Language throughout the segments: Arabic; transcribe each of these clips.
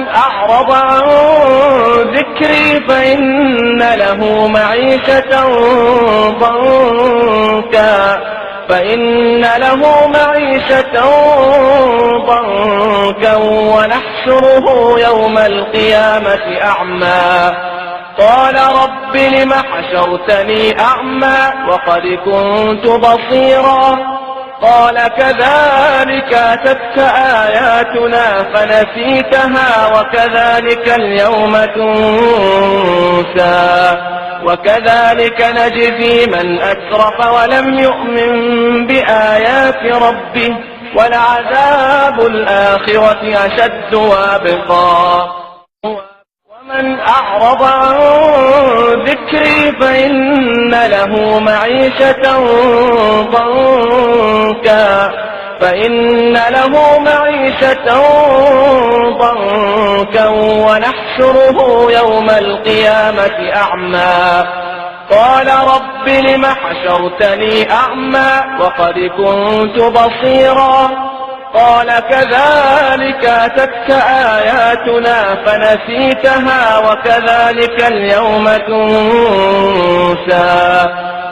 ومن أعرض عن ذكري فإن له معيشة ضنكا ونحشره يوم القيامة أعمى قال رب لم حشرتني أعمى وقد كنت بصيرا قال كذلك أتتك آياتنا فنسيتها وكذلك اليوم تنسى وكذلك نجزي من أسرف ولم يؤمن بآيات ربه ولعذاب الآخرة أشد وأبقى ومن أعرض عن ذكري فإن له معيشة ضنكا ونحشره يوم القيامة أعمى قال رب لم حشرتني أعمى وقد كنت بصيرا قال كذلك أتتك آياتنا فنسيتها وكذلك اليوم تنسى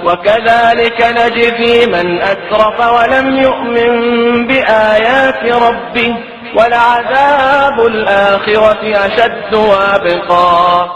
وكذلك نجزي من أسرف ولم يؤمن بآيات ربه ولعذاب الآخرة أشد وأبقى